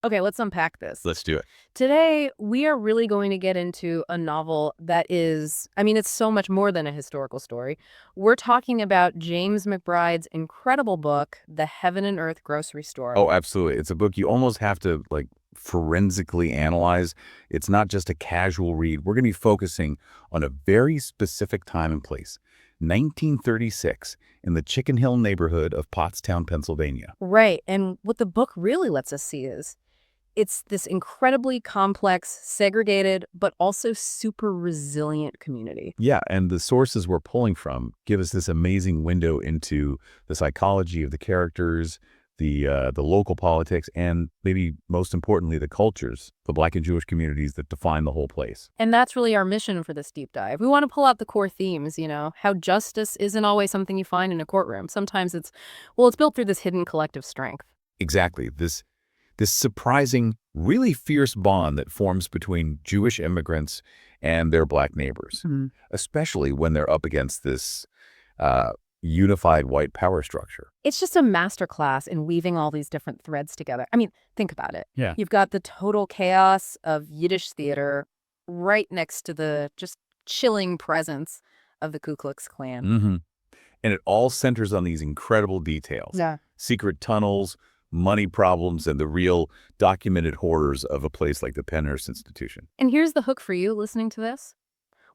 Okay, let's unpack this. Let's do it. Today, we are really going to get into a novel that is, it's so much more than a historical story. We're talking about James McBride's incredible book, The Heaven and Earth Grocery Store. Oh, absolutely. It's a book you almost have to, like, forensically analyze. It's not just a casual read. We're going to be focusing on a very specific time and place. 1936, in the Chicken Hill neighborhood of Pottstown, Pennsylvania. Right, and what the book really lets us see is it's this incredibly complex, segregated, but also super resilient community. Yeah, and the sources we're pulling from give us this amazing window into the psychology of the characters, the local politics, and maybe most importantly, the cultures, the Black and Jewish communities that define the whole place. And that's really our mission for this deep dive. We want to pull out the core themes, how justice isn't always something you find in a courtroom. Sometimes it's built through this hidden collective strength. Exactly. This surprising, really fierce bond that forms between Jewish immigrants and their Black neighbors, especially when they're up against this unified white power structure. It's just a masterclass in weaving all these different threads together. Think about it. Yeah. You've got the total chaos of Yiddish theater right next to the just chilling presence of the Ku Klux Klan. And it all centers on these incredible details. Yeah. Secret tunnels, money problems, and the real documented horrors of a place like the Pennhurst Institution. And here's the hook for you listening to this.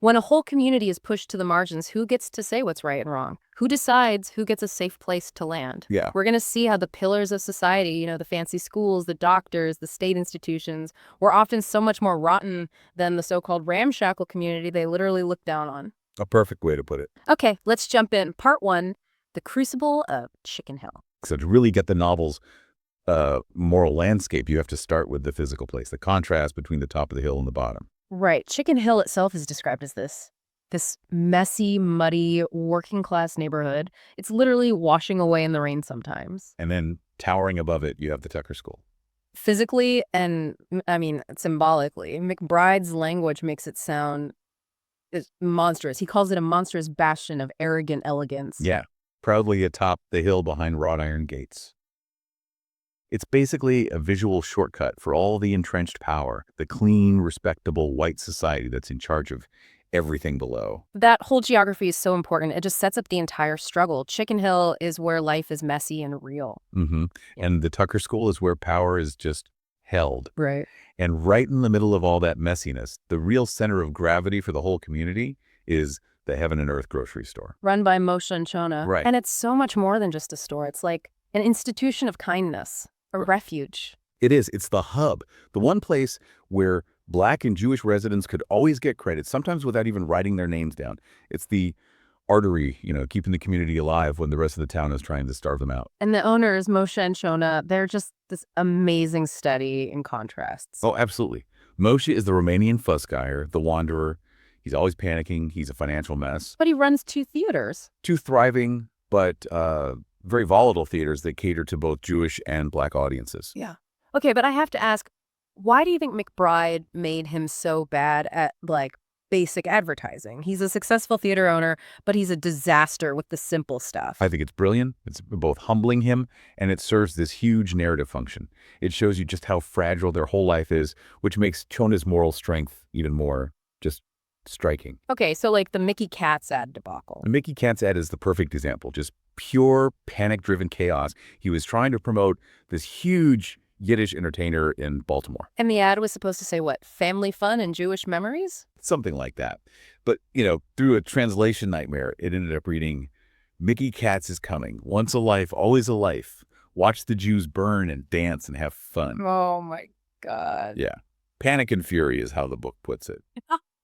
When a whole community is pushed to the margins, who gets to say what's right and wrong? Who decides who gets a safe place to land? Yeah. We're going to see how the pillars of society, the fancy schools, the doctors, the state institutions, were often so much more rotten than the so-called ramshackle community they literally looked down on. A perfect way to put it. Okay, let's jump in. Part 1, The Crucible of Chicken Hill. So to really get the novel's moral landscape, you have to start with the physical place, the contrast between the top of the hill and the bottom. Right. Chicken Hill itself is described as this messy, muddy, working-class neighborhood. It's literally washing away in the rain sometimes. And then towering above it, you have the Tucker School. Physically and, symbolically, McBride's language makes it sound monstrous. He calls it a monstrous bastion of arrogant elegance. Yeah, proudly atop the hill behind wrought iron gates. It's basically a visual shortcut for all the entrenched power, the clean, respectable white society that's in charge of everything below. That whole geography is so important. It just sets up the entire struggle. Chicken Hill is where life is messy and real. And the Tucker School is where power is just held. Right. And right in the middle of all that messiness, the real center of gravity for the whole community is the Heaven and Earth grocery store. Run by Moshe and Shona. Right. And it's so much more than just a store. It's like an institution of kindness. A refuge. It is. It's the hub, the one place where Black and Jewish residents could always get credit, sometimes without even writing their names down. It's the artery, keeping the community alive when the rest of the town is trying to starve them out. And the owners, Moshe and Shona, they're just this amazing study in contrasts. Oh, absolutely. Moshe is the Romanian fuss-guyer, the wanderer. He's always panicking. He's a financial mess. But he runs 2 theaters. 2 thriving, but very volatile theaters that cater to both Jewish and Black audiences. Yeah. Okay, but I have to ask, why do you think McBride made him so bad at, basic advertising? He's a successful theater owner, but he's a disaster with the simple stuff. I think it's brilliant. It's both humbling him, and it serves this huge narrative function. It shows you just how fragile their whole life is, which makes Chona's moral strength even more just striking. Okay, so the Mickey Katz ad debacle. The Mickey Katz ad is the perfect example, just pure panic-driven chaos. He was trying to promote this huge Yiddish entertainer in Baltimore. And the ad was supposed to say what? Family fun and Jewish memories? Something like that. But, through a translation nightmare, it ended up reading, Mickey Katz is coming. Once a life, always a life. Watch the Jews burn and dance and have fun. Oh, my God. Yeah. Panic and fury is how the book puts it.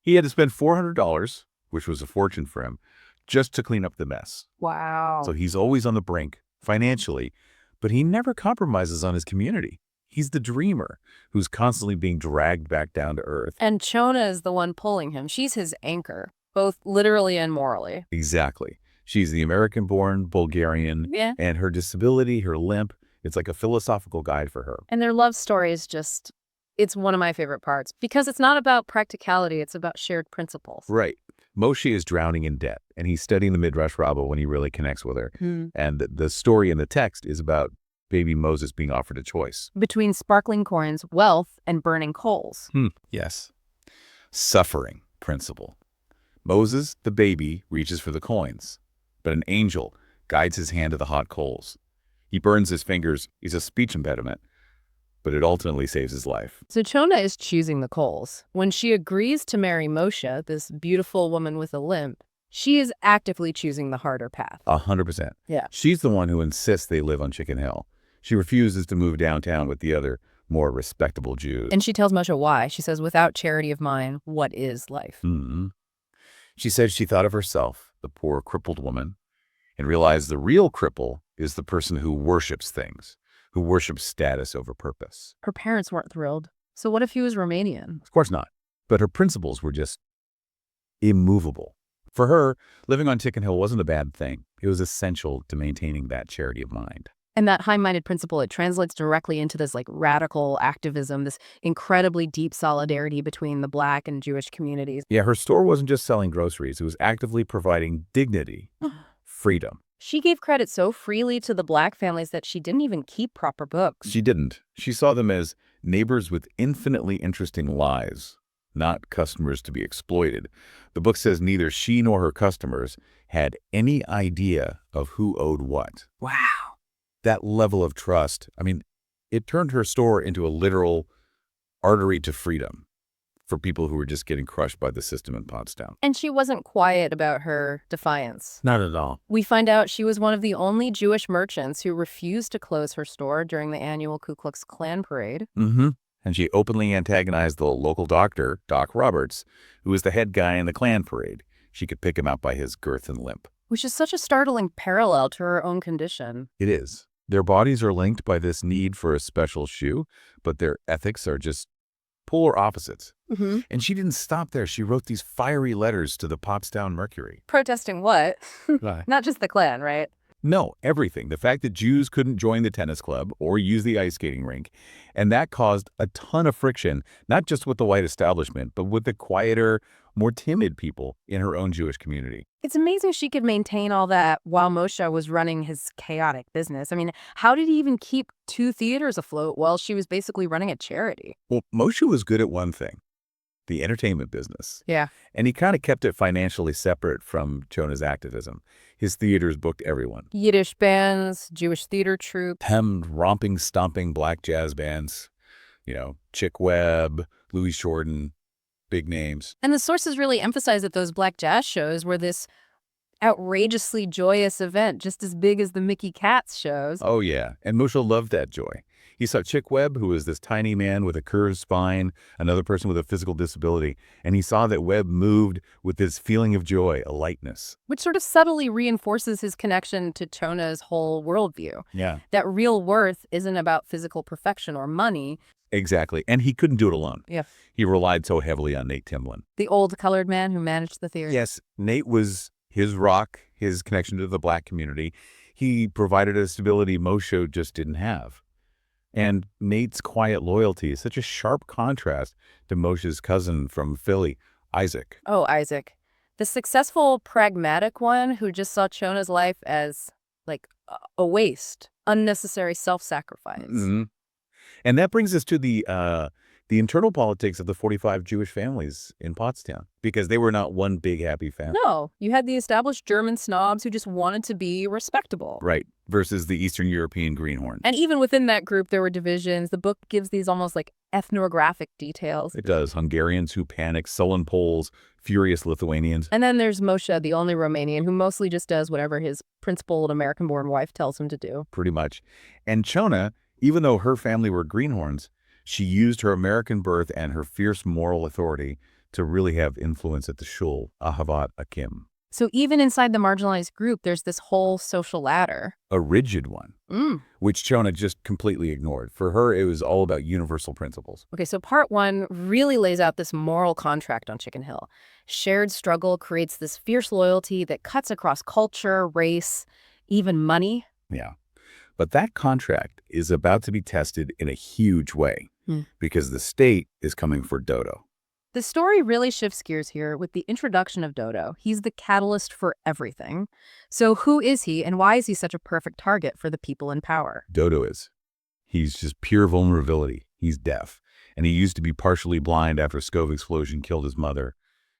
He had to spend $400, which was a fortune for him, just to clean up the mess. Wow. So he's always on the brink, financially, but he never compromises on his community. He's the dreamer who's constantly being dragged back down to earth. And Chona is the one pulling him. She's his anchor, both literally and morally. Exactly. She's the American-born Bulgarian, and her disability, her limp, it's like a philosophical guide for her. And their love story is just, it's one of my favorite parts because it's not about practicality. It's about shared principles. Right. Moshe is drowning in debt, and he's studying the Midrash Rabbah when he really connects with her. And the story in the text is about baby Moses being offered a choice. Between sparkling coins, wealth, and burning coals. Yes. Suffering principle. Moses, the baby, reaches for the coins, but an angel guides his hand to the hot coals. He burns his fingers. He's a speech impediment, but it ultimately saves his life. So Chona is choosing the coals. When she agrees to marry Moshe, this beautiful woman with a limp, she is actively choosing the harder path. 100%. Yeah. She's the one who insists they live on Chicken Hill. She refuses to move downtown with the other, more respectable Jews. And she tells Moshe why. She says, without charity of mine, what is life? She said she thought of herself, the poor crippled woman, and realized the real cripple is the person who worships things, who worships status over purpose. Her parents weren't thrilled. So what if he was Romanian? Of course not. But her principles were just immovable. For her, living on Chicken Hill wasn't a bad thing. It was essential to maintaining that charity of mind. And that high-minded principle, it translates directly into this radical activism, this incredibly deep solidarity between the Black and Jewish communities. Yeah, her store wasn't just selling groceries. It was actively providing dignity, freedom. She gave credit so freely to the Black families that she didn't even keep proper books. She didn't. She saw them as neighbors with infinitely interesting lives, not customers to be exploited. The book says neither she nor her customers had any idea of who owed what. Wow. That level of trust, it turned her store into a literal artery to freedom for people who were just getting crushed by the system in Pottstown. And she wasn't quiet about her defiance. Not at all. We find out she was one of the only Jewish merchants who refused to close her store during the annual Ku Klux Klan parade. And she openly antagonized the local doctor, Doc Roberts, who was the head guy in the Klan parade. She could pick him out by his girth and limp. Which is such a startling parallel to her own condition. It is. Their bodies are linked by this need for a special shoe, but their ethics are just polar opposites. And she didn't stop there. She wrote these fiery letters to the Pottstown Mercury. Protesting what? Not just the Klan, right? No, everything. The fact that Jews couldn't join the tennis club or use the ice skating rink. And that caused a ton of friction, not just with the white establishment, but with the quieter, more timid people in her own Jewish community. It's amazing she could maintain all that while Moshe was running his chaotic business. How did he even keep 2 theaters afloat while she was basically running a charity? Well, Moshe was good at one thing, the entertainment business. Yeah. And he kind of kept it financially separate from Jonah's activism. His theaters booked everyone. Yiddish bands, Jewish theater troupe. Hemmed, romping, stomping black jazz bands. Chick Webb, Louis Jordan, big names. And the sources really emphasize that those black jazz shows were this outrageously joyous event, just as big as the Mickey Katz shows. Oh, yeah. And Moshe loved that joy. He saw Chick Webb, who was this tiny man with a curved spine, another person with a physical disability, and he saw that Webb moved with this feeling of joy, a lightness. Which sort of subtly reinforces his connection to Chona's whole worldview. Yeah. That real worth isn't about physical perfection or money. Exactly. And he couldn't do it alone. Yeah. He relied so heavily on Nate Timlin. The old colored man who managed the theater. Yes, Nate was his rock, his connection to the Black community. He provided a stability Moshe just didn't have. And Nate's quiet loyalty is such a sharp contrast to Moshe's cousin from Philly, Isaac. Oh, Isaac. The successful, pragmatic one who just saw Chona's life as, a waste, unnecessary self-sacrifice. And that brings us to the internal politics of the 45 Jewish families in Pottstown, because they were not one big happy family. No, you had the established German snobs who just wanted to be respectable. Right, versus the Eastern European greenhorn. And even within that group, there were divisions. The book gives these almost ethnographic details. It does. Hungarians who panic, sullen Poles, furious Lithuanians. And then there's Moshe, the only Romanian, who mostly just does whatever his principled American-born wife tells him to do. Pretty much. And Chona, even though her family were greenhorns, she used her American birth and her fierce moral authority to really have influence at the shul, Ahavat Akim. So even inside the marginalized group, there's this whole social ladder. A rigid one, which Chona just completely ignored. For her, it was all about universal principles. Okay, so part 1 really lays out this moral contract on Chicken Hill. Shared struggle creates this fierce loyalty that cuts across culture, race, even money. Yeah. But that contract is about to be tested in a huge way because the state is coming for Dodo. The story really shifts gears here with the introduction of Dodo. He's the catalyst for everything. So who is he, and why is he such a perfect target for the people in power? Dodo is. He's just pure vulnerability. He's deaf. And he used to be partially blind after a stove explosion killed his mother.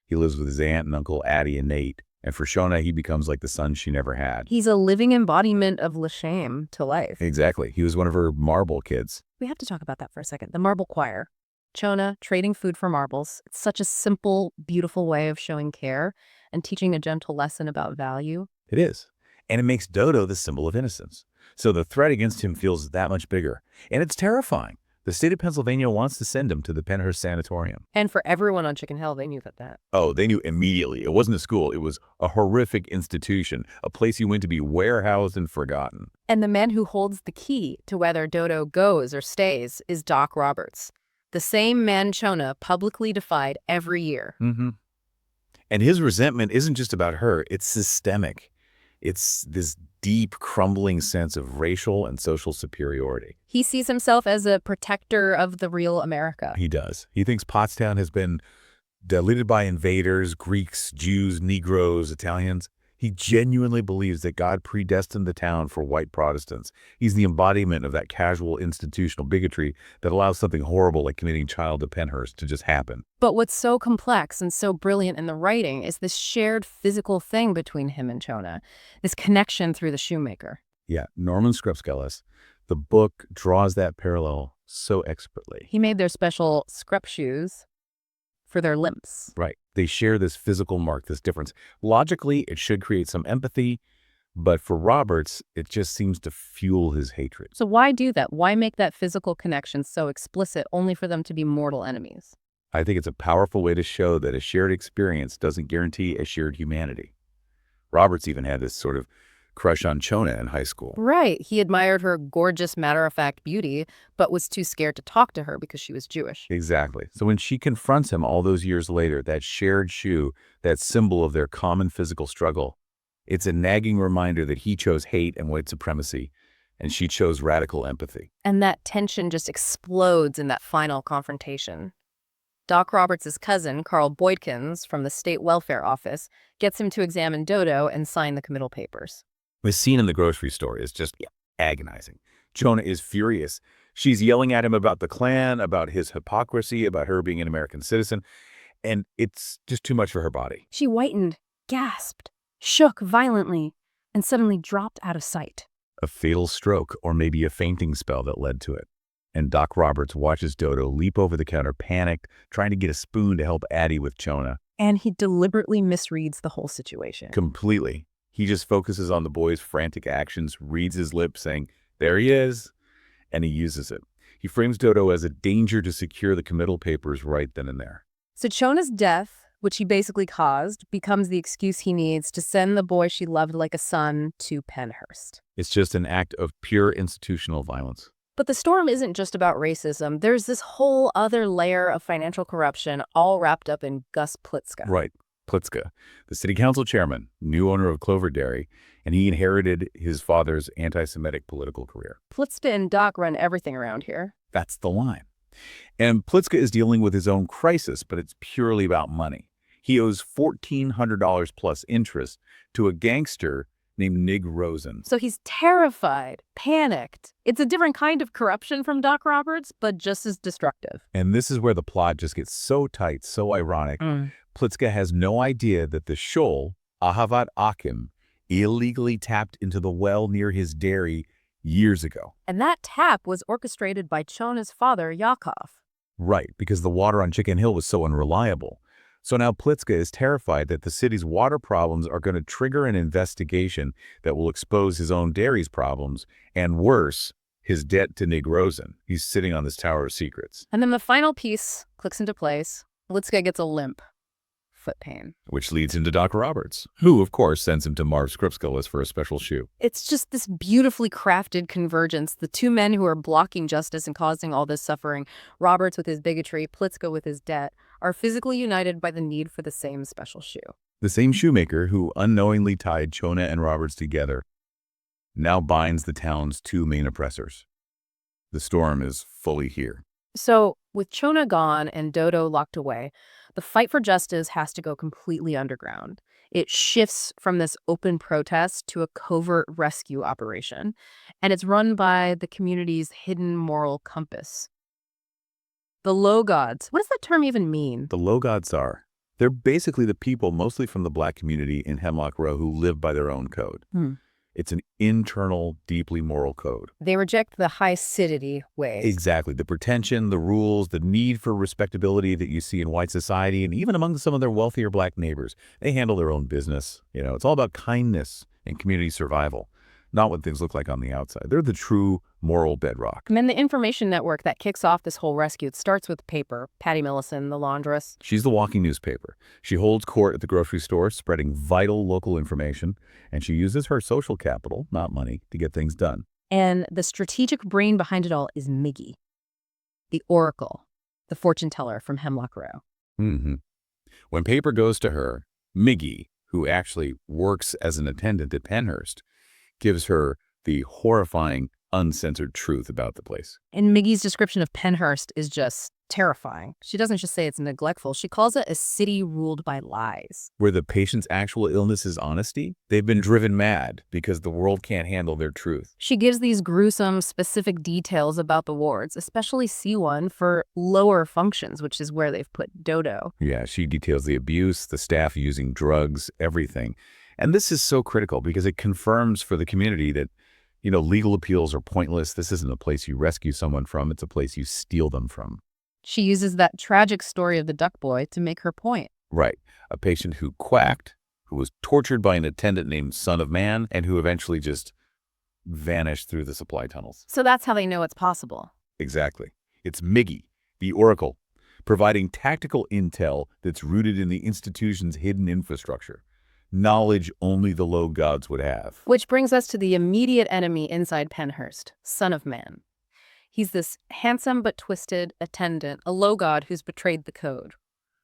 He lives with his aunt and uncle Addie and Nate. And for Shona, he becomes like the son she never had. He's a living embodiment of Lashame to life. Exactly. He was one of her marble kids. We have to talk about that for a second. The marble choir. Chona trading food for marbles. It's such a simple, beautiful way of showing care and teaching a gentle lesson about value. It is. And it makes Dodo the symbol of innocence. So the threat against him feels that much bigger. And it's terrifying. The state of Pennsylvania wants to send him to the Pennhurst Sanatorium. And for everyone on Chicken Hill, they knew that. Oh, they knew immediately. It wasn't a school. It was a horrific institution, a place you went to be warehoused and forgotten. And the man who holds the key to whether Dodo goes or stays is Doc Roberts, the same man Chona publicly defied every year. Mm-hmm. And his resentment isn't just about her. It's systemic. It's this deep, crumbling sense of racial and social superiority. He sees himself as a protector of the real America. He does. He thinks Pottstown has been diluted by invaders, Greeks, Jews, Negroes, Italians. He genuinely believes that God predestined the town for white Protestants. He's the embodiment of that casual institutional bigotry that allows something horrible like committing child to Pennhurst to just happen. But what's so complex and so brilliant in the writing is this shared physical thing between him and Chona, this connection through the shoemaker. Yeah, Norman Skrupskelis, the book draws that parallel so expertly. He made their special scrup shoes for their limps. Right. They share this physical mark, this difference. Logically, it should create some empathy, but for Roberts, it just seems to fuel his hatred. So why do that? Why make that physical connection so explicit only for them to be mortal enemies? I think it's a powerful way to show that a shared experience doesn't guarantee a shared humanity. Roberts even had this sort of crush on Chona in high school. Right. He admired her gorgeous, matter-of-fact beauty, but was too scared to talk to her because she was Jewish. Exactly. So when she confronts him all those years later, that shared shoe, that symbol of their common physical struggle, it's a nagging reminder that he chose hate and white supremacy, and she chose radical empathy. And that tension just explodes in that final confrontation. Doc Roberts' cousin, Carl Boydkins, from the State Welfare Office, gets him to examine Dodo and sign the committal papers. The scene in the grocery store is just agonizing. Chona is furious. She's yelling at him about the Klan, about his hypocrisy, about her being an American citizen, and it's just too much for her body. She whitened, gasped, shook violently, and suddenly dropped out of sight. A fatal stroke or maybe a fainting spell that led to it. And Doc Roberts watches Dodo leap over the counter, panicked, trying to get a spoon to help Addie with Chona. And he deliberately misreads the whole situation. Completely. He just focuses on the boy's frantic actions, reads his lips, saying, "There he is," and he uses it. He frames Dodo as a danger to secure the committal papers right then and there. So Chona's death, which he basically caused, becomes the excuse he needs to send the boy she loved like a son to Pennhurst. It's just an act of pure institutional violence. But the storm isn't just about racism. There's this whole other layer of financial corruption all wrapped up in Gus Plitzka. Right. Plitzka, the city council chairman, new owner of Clover Dairy, and he inherited his father's anti-Semitic political career. Plitzka and Doc run everything around here. That's the line. And Plitzka is dealing with his own crisis, but it's purely about money. He owes $1,400 plus interest to a gangster named Nig Rosen. So he's terrified, panicked. It's a different kind of corruption from Doc Roberts, but just as destructive. And this is where the plot just gets so tight, so ironic. Plitzka has no idea that the Shoal, Ahavat Achim, illegally tapped into the well near his dairy years ago. And that tap was orchestrated by Chona's father, Yakov. Right, because the water on Chicken Hill was so unreliable. So now Plitzka is terrified that the city's water problems are going to trigger an investigation that will expose his own dairy's problems, and worse, his debt to Nig Rosen. He's sitting on this tower of secrets. And then the final piece clicks into place. Plitzka gets a limp. Foot pain. Which leads into Doc Roberts, who, of course, sends him to Marv Skrupskelis for a special shoe. It's just this beautifully crafted convergence. The two men who are blocking justice and causing all this suffering, Roberts with his bigotry, Plitzka with his debt, are physically united by the need for the same special shoe. The same shoemaker who unknowingly tied Chona and Roberts together now binds the town's two main oppressors. The storm is fully here. So, with Chona gone and Dodo locked away, The fight for justice has to go completely underground. It shifts from this open protest to a covert rescue operation, and it's run by the community's hidden moral compass. The low gods. What does that term even mean? The low gods are. They're basically the people, mostly from the Black community in Hemlock Row, who live by their own code. It's an internal, deeply moral code. They reject the high-sidity ways. Exactly. The pretension, the rules, the need for respectability that you see in white society, and even among some of their wealthier Black neighbors. They handle their own business. It's all about kindness and community survival, not what things look like on the outside. They're the true moral bedrock. And then the information network that kicks off this whole rescue, it starts with paper. Patty Millison, the laundress. She's the walking newspaper. She holds court at the grocery store, spreading vital local information, and she uses her social capital, not money, to get things done. And the strategic brain behind it all is Miggy, the oracle, the fortune teller from Hemlock Row. When paper goes to her, Miggy, who actually works as an attendant at Penhurst, gives her the horrifying, uncensored truth about the place. And Miggy's description of Penhurst is just terrifying. She doesn't just say it's neglectful. She calls it a city ruled by lies. Where the patient's actual illness is honesty, they've been driven mad because the world can't handle their truth. She gives these gruesome, specific details about the wards, especially C1 for lower functions, which is where they've put Dodo. Yeah, she details the abuse, the staff using drugs, everything. And this is so critical because it confirms for the community that, legal appeals are pointless. This isn't a place you rescue someone from. It's a place you steal them from. She uses that tragic story of the duck boy to make her point. Right. A patient who quacked, who was tortured by an attendant named Son of Man, and who eventually just vanished through the supply tunnels. So that's how they know it's possible. Exactly. It's Miggy, the oracle, providing tactical intel that's rooted in the institution's hidden infrastructure. Knowledge only the low gods would have. Which brings us to the immediate enemy inside Penhurst, Son of Man. He's this handsome but twisted attendant, a low god who's betrayed the code.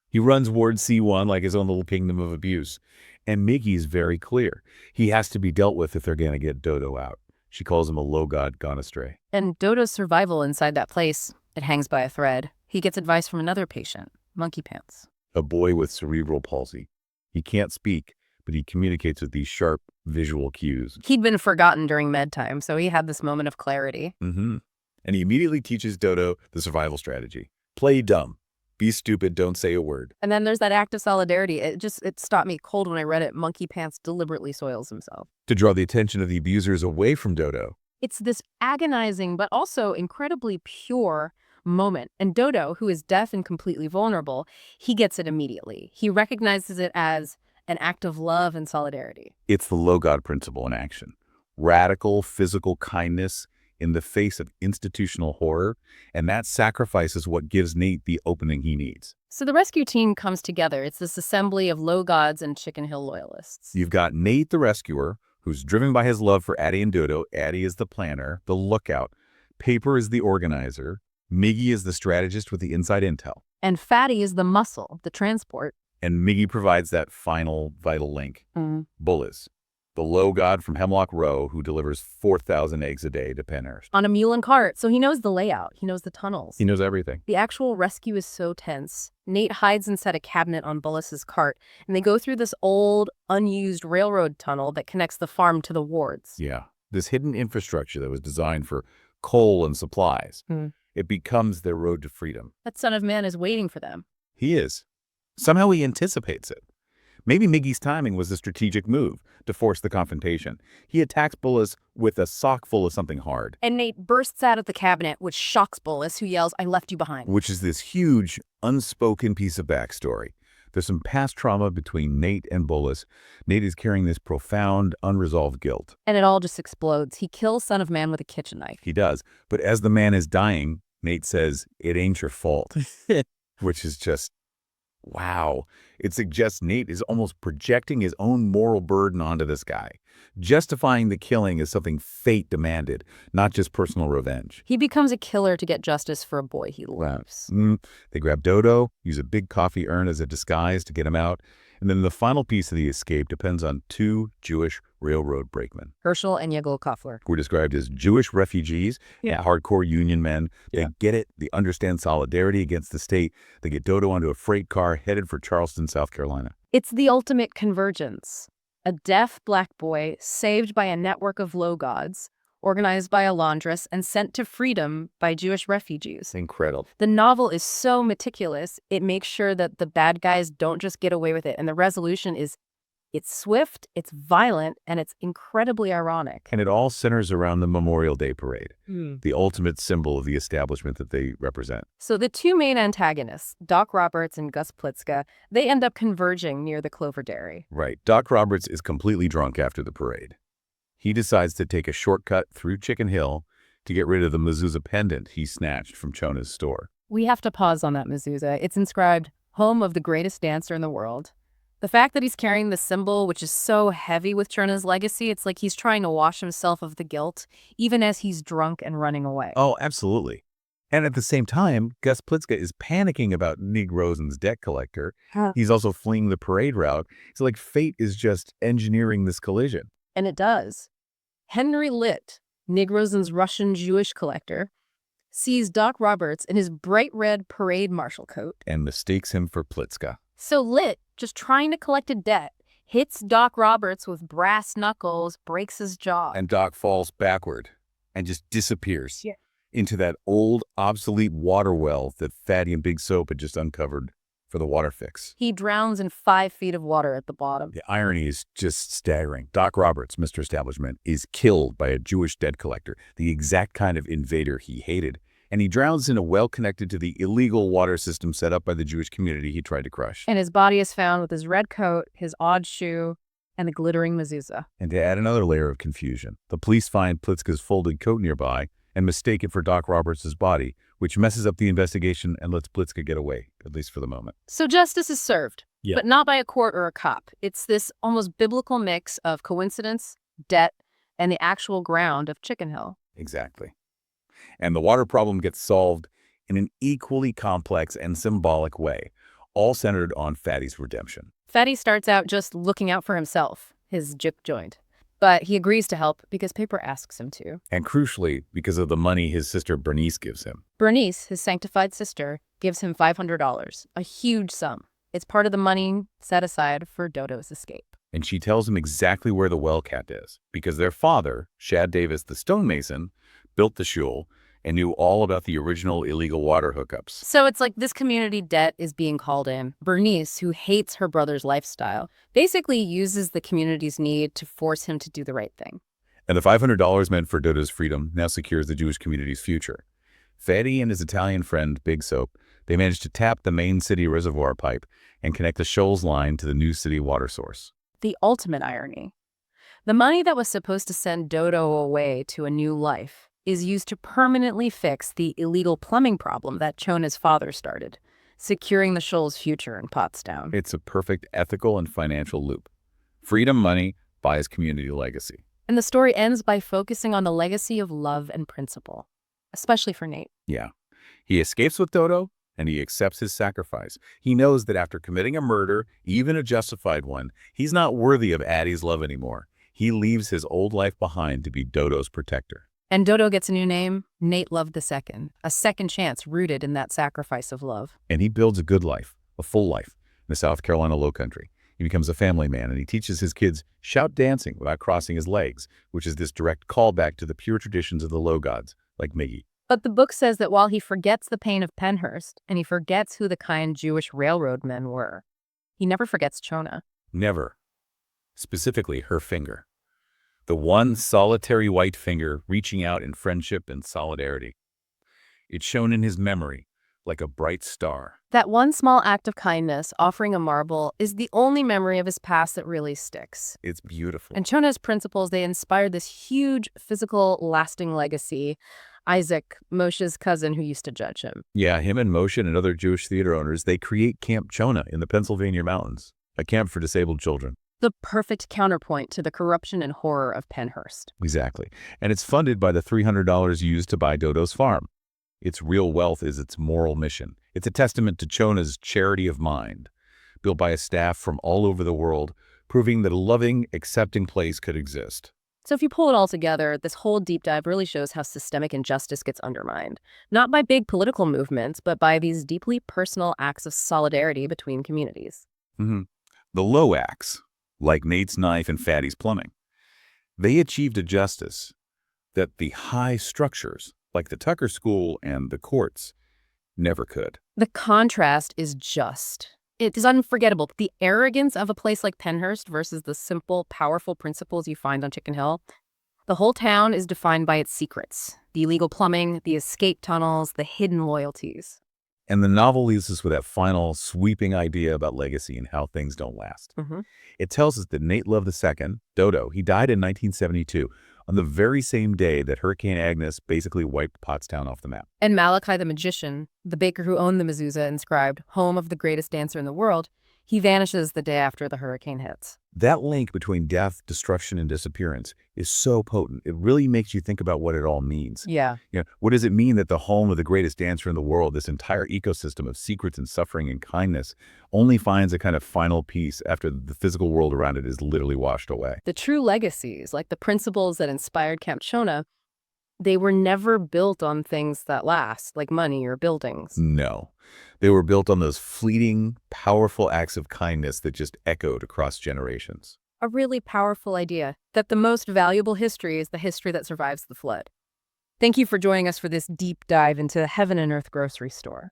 He runs Ward C1 like his own little kingdom of abuse. And Miggy's very clear. He has to be dealt with if they're going to get Dodo out. She calls him a low god gone astray. And Dodo's survival inside that place, it hangs by a thread. He gets advice from another patient, Monkey Pants. A boy with cerebral palsy. He can't speak, but he communicates with these sharp visual cues. He'd been forgotten during med time, so he had this moment of clarity. And he immediately teaches Dodo the survival strategy. Play dumb. Be stupid, don't say a word. And then there's that act of solidarity. It stopped me cold when I read it. Monkey Pants deliberately soils himself. To draw the attention of the abusers away from Dodo. It's this agonizing, but also incredibly pure moment. And Dodo, who is deaf and completely vulnerable, he gets it immediately. He recognizes it as an act of love and solidarity. It's the low god principle in action. Radical physical kindness in the face of institutional horror, and that sacrifice is what gives Nate the opening he needs. So the rescue team comes together. It's this assembly of low gods and Chicken Hill loyalists. You've got Nate the rescuer, who's driven by his love for Addie and Dodo. Addie is the planner, the lookout. Paper is the organizer. Miggy is the strategist with the inside intel. And Fatty is the muscle, the transport. And Miggy provides that final vital link. Bullis, the low god from Hemlock Row who delivers 4,000 eggs a day to Penhurst. On a mule and cart, so he knows the layout. He knows the tunnels. He knows everything. The actual rescue is so tense. Nate hides inside a cabinet on Bullis's cart, and they go through this old, unused railroad tunnel that connects the farm to the wards. Yeah, this hidden infrastructure that was designed for coal and supplies. It becomes their road to freedom. That Son of Man is waiting for them. He is. Somehow he anticipates it. Maybe Miggy's timing was a strategic move to force the confrontation. He attacks Bullis with a sock full of something hard. And Nate bursts out of the cabinet, which shocks Bullis, who yells, "I left you behind." Which is this huge, unspoken piece of backstory. There's some past trauma between Nate and Bullis. Nate is carrying this profound, unresolved guilt. And it all just explodes. He kills Son of Man with a kitchen knife. He does. But as the man is dying, Nate says, "It ain't your fault," which is just, wow. It suggests Nate is almost projecting his own moral burden onto this guy, justifying the killing as something fate demanded, not just personal revenge. He becomes a killer to get justice for a boy he loves. They grab Dodo, use a big coffee urn as a disguise to get him out, And then the final piece of the escape depends on two Jewish railroad brakemen Herschel and Yigal Kufler. who are described as Jewish refugees and hardcore union men. They get it. They understand solidarity against the state. They get Dodo onto a freight car headed for Charleston, South Carolina. It's the ultimate convergence. A deaf black boy saved by a network of low gods, organized by a laundress and sent to freedom by Jewish refugees. Incredible. The novel is so meticulous, it makes sure that the bad guys don't just get away with it. And the resolution is, it's swift, it's violent, and it's incredibly ironic. And it all centers around the Memorial Day Parade, the ultimate symbol of the establishment that they represent. So the two main antagonists, Doc Roberts and Gus Plitzka, they end up converging near the Clover Dairy. Right. Doc Roberts is completely drunk after the parade. He decides to take a shortcut through Chicken Hill to get rid of the mezuzah pendant he snatched from Chona's store. We have to pause on that mezuzah. It's inscribed, home of the greatest dancer in the world. The fact that he's carrying the symbol, which is so heavy with Chona's legacy, it's like he's trying to wash himself of the guilt, even as he's drunk and running away. Oh, absolutely. And at the same time, Gus Plitzka is panicking about Nig Rosen's debt collector. He's also fleeing the parade route. It's like fate is just engineering this collision. And it does. Henry Litt, Nig Rosen's Russian Jewish collector, sees Doc Roberts in his bright red parade marshal coat. And mistakes him for Plitzka. So Litt, just trying to collect a debt, hits Doc Roberts with brass knuckles, breaks his jaw. And Doc falls backward and just disappears into that old, obsolete water well that Fatty and Big Soap had just uncovered for the water fix. He drowns in 5 feet of water at the bottom. The irony is just staggering. Doc Roberts, Mr. Establishment, is killed by a Jewish debt collector, the exact kind of invader he hated. And he drowns in a well connected to the illegal water system set up by the Jewish community he tried to crush. And his body is found with his red coat, his odd shoe, and the glittering mezuzah. And to add another layer of confusion, the police find Plitzka's folded coat nearby and mistake it for Doc Roberts' body, which messes up the investigation and lets Plitzka get away, at least for the moment. So justice is served, but not by a court or a cop. It's this almost biblical mix of coincidence, debt, and the actual ground of Chicken Hill. Exactly. And the water problem gets solved in an equally complex and symbolic way, all centered on Fatty's redemption. Fatty starts out just looking out for himself, his juke joint. But he agrees to help because Paper asks him to. And crucially, because of the money his sister Bernice gives him. Bernice, his sanctified sister, gives him $500, a huge sum. It's part of the money set aside for Dodo's escape. And she tells him exactly where the well cat is, because their father, Shad Davis the stonemason, built the shul and knew all about the original illegal water hookups. So it's like this community debt is being called in. Bernice, who hates her brother's lifestyle, basically uses the community's need to force him to do the right thing. And the $500 meant for Dodo's freedom now secures the Jewish community's future. Fatty and his Italian friend, Big Soap, they managed to tap the main city reservoir pipe and connect the Shoals line to the new city water source. The ultimate irony. The money that was supposed to send Dodo away to a new life is used to permanently fix the illegal plumbing problem that Chona's father started, securing the Shoals' future in Pottstown. It's a perfect ethical and financial loop. Freedom money buys community legacy. And the story ends by focusing on the legacy of love and principle, especially for Nate. Yeah. He escapes with Dodo, and he accepts his sacrifice. He knows that after committing a murder, even a justified one, he's not worthy of Addie's love anymore. He leaves his old life behind to be Dodo's protector. And Dodo gets a new name, Nate Loved II, a second chance rooted in that sacrifice of love. And he builds a good life, a full life, in the South Carolina Lowcountry. He becomes a family man, and he teaches his kids shout dancing without crossing his legs, which is this direct callback to the pure traditions of the low gods, like Miggy. But the book says that while he forgets the pain of Pennhurst, and he forgets who the kind Jewish railroad men were, he never forgets Chona. Never. Specifically, her finger. The one solitary white finger reaching out in friendship and solidarity. It's shown in his memory like a bright star. That one small act of kindness, offering a marble, is the only memory of his past that really sticks. It's beautiful. And Chona's principles, they inspired this huge, physical, lasting legacy. Isaac, Moshe's cousin who used to judge him. Yeah, him and Moshe and other Jewish theater owners, they create Camp Chona in the Pennsylvania mountains, a camp for disabled children. The perfect counterpoint to the corruption and horror of Pennhurst. Exactly. And it's funded by the $300 used to buy Dodo's farm. Its real wealth is its moral mission. It's a testament to Chona's charity of mind. built by a staff from all over the world, proving that a loving, accepting place could exist. So if you pull it all together, this whole deep dive really shows how systemic injustice gets undermined, not by big political movements, but by these deeply personal acts of solidarity between communities. Mhm. The low acts, like Nate's knife and Fatty's plumbing, they achieved a justice that the high structures, like the Tucker School and the courts, never could. The contrast is it is unforgettable. The arrogance of a place like Penhurst versus the simple, powerful principles you find on Chicken Hill. The whole town is defined by its secrets, the illegal plumbing, the escape tunnels, the hidden loyalties. And the novel leaves us with that final, sweeping idea about legacy and how things don't last. Mhm. It tells us that Nate Love II, Dodo, he died in 1972 on the very same day that Hurricane Agnes basically wiped Pottstown off the map. And Malachi the magician, the baker who owned the mezuzah inscribed, home of the greatest dancer in the world, he vanishes the day after the hurricane hits. That link between death, destruction, and disappearance is so potent. It really makes you think about what it all means. Yeah. What does it mean that the home of the greatest dancer in the world, this entire ecosystem of secrets and suffering and kindness, only finds a kind of final peace after the physical world around it is literally washed away? The true legacies, like the principles that inspired Camp Chona, they were never built on things that last, like money or buildings. No. They were built on those fleeting, powerful acts of kindness that just echoed across generations. A really powerful idea that the most valuable history is the history that survives the flood. Thank you for joining us for this deep dive into the Heaven and Earth grocery store.